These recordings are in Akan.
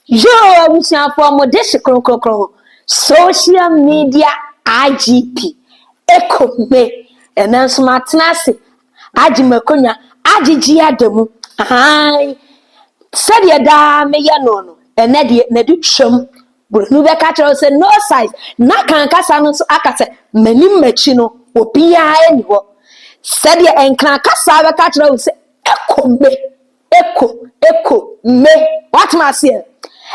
Yo, we shall form a dish social media IGP. Echo me, and then smart nasi. Ajimakonya, Ajijia demu. Aye. Said ya da me ya no, and Nedi chum. Nube catcher said no size. Nakan Casanos Akase, Menim Machino, Opia anywo. Said ya and Clancassava catcher say, Echo me, echo me. What must you?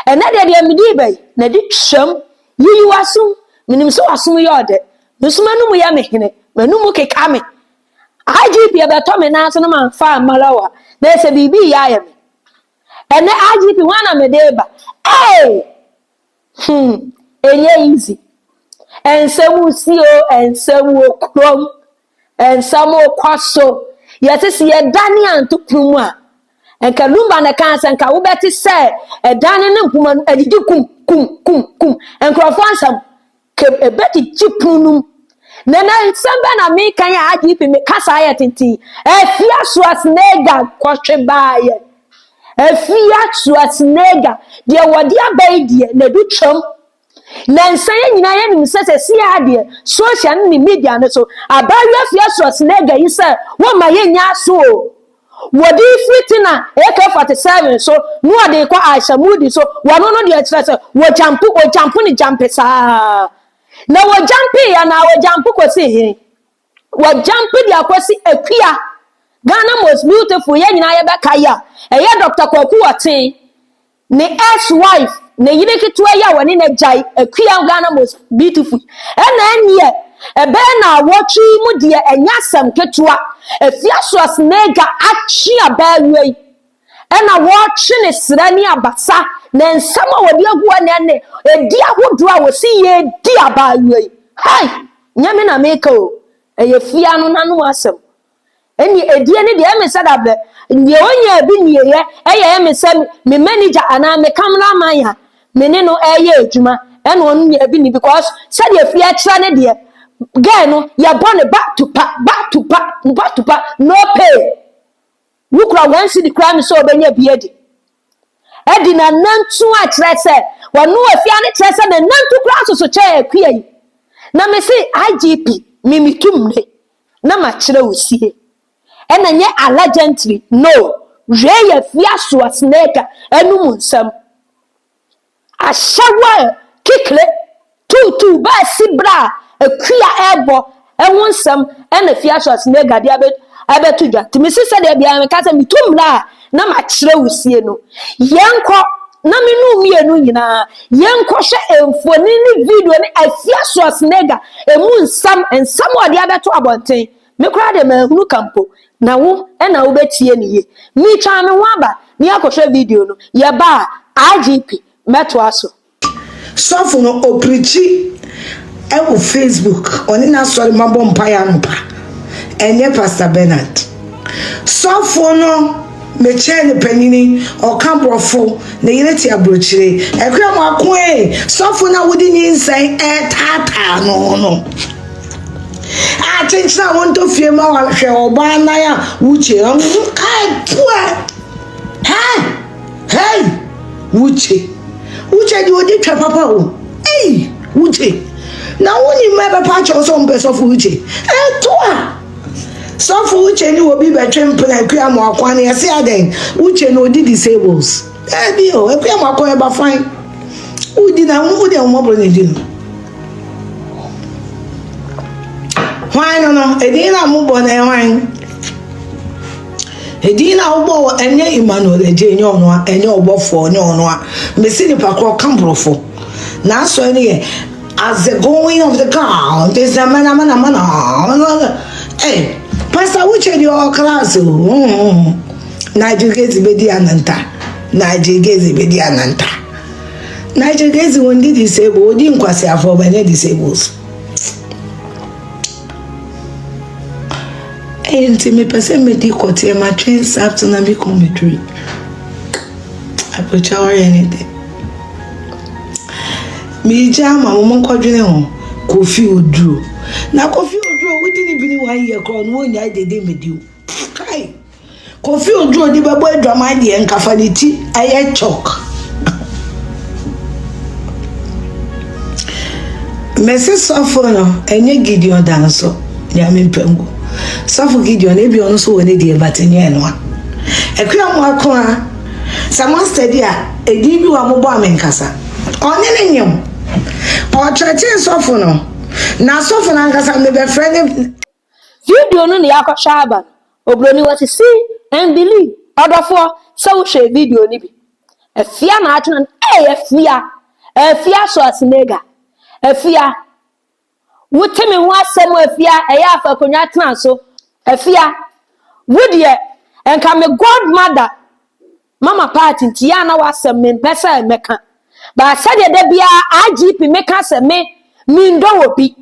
And that day, Medibe, Nedi chum, you assume, Minim so assume yard. The Sumanu Yamihine, Menumuke Kame. IGP about Tommy National Man Farm Malawa. There's a BB Yam. And the IGP one of Medeba. Hey! And easy. And some will see and some will crumb and some will quasso. Yes, it's a Danian to Puma. And Kalumba and the cancer and Kawubeti say a Danian woman and you kum and Crawfansam kept a betty chipunum. Nana Sambana me can ya IGP me Casayati. Afia Schwar question by Afia Schwar dear what dear baby, Nedu chum. Nansaying Nayan says a sea social media so a barrier Afia Schwar you say, what my yen so. What if written AK-47 so no they call Aisha Moody so one on the express what jump on sa. Now what jumpy and our jump was saying what jumpy the aquasi a queer Ghana was beautiful yen Bakaya a Dr. Kokuati ne ex-wife ne yideki to a when in a jai a queer Ghana was beautiful and then yeah a bena watching mudia and yasam ketua a fiaswas nega achia belway and a watching is rania basa then some would be a one and a dear who draw will see ye dear belway. Hi, Yamina Mako, a fiano nanuasum. And ye a dear the said up there, and the only been ye, I am a me manager and I'm a camera maya, menino a juma, and one ye been because said ye fear channel dear. Gano, you're born back to back, no pay. You could once see the crime so when you're bearded. Edina none too much, let's say, when no fianny tress and none to classes to chair queer. Now, me say IGP, Mimi Tumne, Namachro see. And then yet allegedly, no, Ray Fiasua snake and Munsum. A shower, kickle, two, by Sibra. A queer airbo, and one some, and a fiaswas nega diabet, I bet to you. To Mrs. Sadia, I am cousin, Tumla, no much slow, see no. Young cock, no me no yina, young cosha, and for any video, a fiaswas nega, a moon some, and somewhat the other to about thing. Me cried a man who campo, now, and I will bet ye. Me charming wamba, near kosha video, no, ya bar, IGP, Metwaso. So no oprichi. Ewo Facebook oni na sorry mabo mpaya mpa enye Pastor Bernard so for no me chene panini o kambrofo na yireti abrochire ekwa makwe so for na wodi nyinsai tata no a chenchina wonto fie ma wa hwe oba na ya wuche kai pua hey wuche di odi twa papa o wuche na woni mebe patch so mbe so fuuche toa so fuuche ni obi betwe plan kwa mo akwa na yesi aden uche no di disables bi o kwa mo akwa ba fine udi na udi mo bro ne di why no edina mo bo na why edina obo enye Emmanuel eje enye ono a enye obofo enye ono a mesi ni pakro kambrofo na so ni as the going of the ground, there's a man. Hey, Pastor, which are your class? Nigel Gazi Bediananta. Nigel Gazi Bediananta. Nigel Gazi when they disabled, didn't quite say for when they disables. And to me, person me decote my trains up to Nabi Commentary. I put your anything. Me jama mo kwadwene ho Kofi Oduro na Kofi Oduro we didn't be 1 year crown wo nya dede mediu kai Kofi Oduro di babo adwama de enkafa niti aye chok Messi suffer no, enye Gideon danso. Nyame mpengu. Suffer Gideon ebi ono so woni die batenye no. Ekua mo akwa. Someone study a edi bi wa mo bo amenkasa. Onye ne nyem. O church suffer no. Na suffer na nkasa me be friend video no ne yakosha aba. Obroni what see and believe. Odofo so share video ni bi. Afia na atuna Afia so asinega. Afia wotemi ho asem afia eya afa konya tena so. Afia wodie enka me godmother mama party ntia na wasem me pesa meka. Ba sade da bia IGP meka se me ndo obi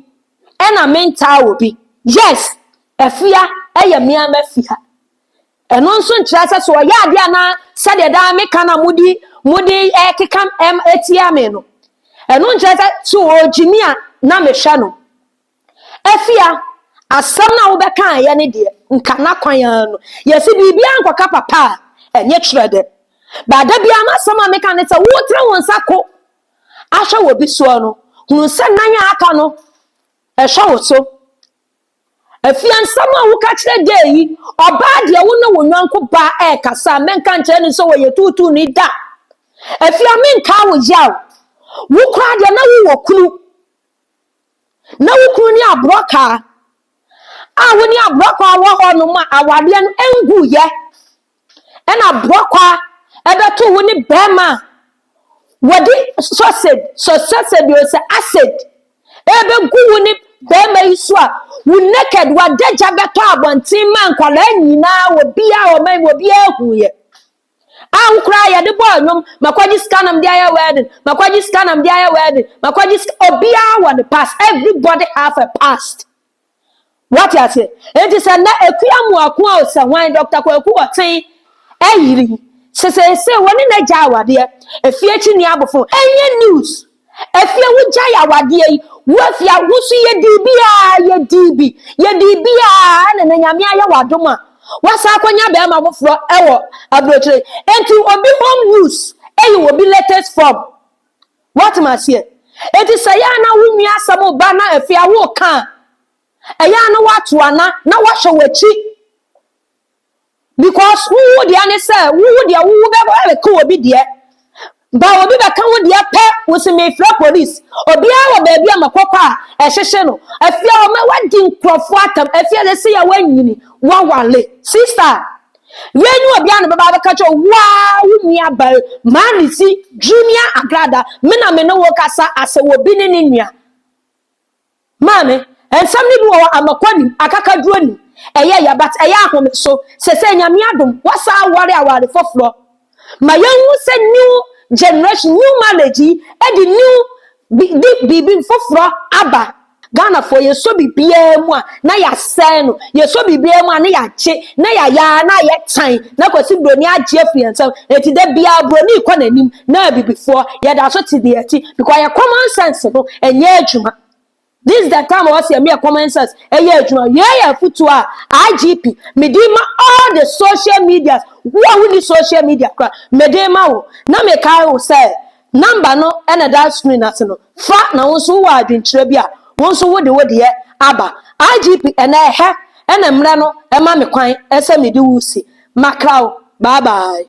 ena menta obi. Yes, Afia eye me amafia. Eno nso nkyerase so ya ade ana sade da meka na mudi kekam etiame no. Eno nkyerase so ojimia na mehwa no. Afia asam na wo beka ye ne de nka na kwan no. Yesi bibia nkoka papa enye kyerede. Ba da bia masam a meka ne se wo tre won sako ahwa wo bi so no. Hunu se nanya aka no ehwa wo so. Afia nsama wo ka kire de yi oba de wo no wonwanko ba kasa menka nkyere ni so wo ye tutu ni da. Afia menka wo yaw wo kwa de na wo kunu na wo kunu ni abroka a wo ni abroka wo ho no ma awade no engu ye ena abroka ebeto wo ni bema wodi sausage bi o se acid ebe gu wo ni bema isua wo naked wa deja beto abontin man kwala nyina wo bia o man wo bia huye an kra ya de boy nyom makwaji scanam dia ya wedding makwaji scanam dia ya wedding makwaji obia wa the past. Everybody have a past. What you say it is na ekuamu akwa o se wan Dr. Kwaku otin eyiri se woni na ja awade efie chi ni abofo enye news efie wo ja ya awade yi wo afia wo su ye dibia na nyame aya wadoma wasa akonya be ma foforo ewo abrochire enti obi home news eyi obi latest form. What must here enti saya na wo nua asamo ba na afia wo kan eya na watu ana na wahwe wachi because who dey ane say who dey who be ko obi dey ba obi be kan wo dey pe wo se me fra police obi a wo ba bia makokwa a ehhehye no afia o ma wadi nkrofo atam afia le se ya wanyini wawale sister wenyu obi an baba be ka cho wa wuni aba mani si junior agrada me na me no wo kasa ase wo bi ne nua mame ensam ni bi wo amakwani akaka duoni eye ya but eye ahome so se nyame adom wasa aware foforo ma yenhu se new generation new knowledge e di new bibi foforo aba Ghana for ye so bibia mu a na ya sen no ye so bibia mu a na ya che na ya na ye tan na kwasi broni age afiansam eti da bia broni kwa nanim na bibifo ye da so ti de eti because ye common sense no enye adwuma. This is the time was here me common sense yeah futu a IGP medima all the social media who need social media medema wo na me kai wo say number no and that screen as no fa na wo so wa adwenkyere bia wo so wo de aba IGP ena he ena mra no e ma me kwan ese me de wusi makrao bye bye.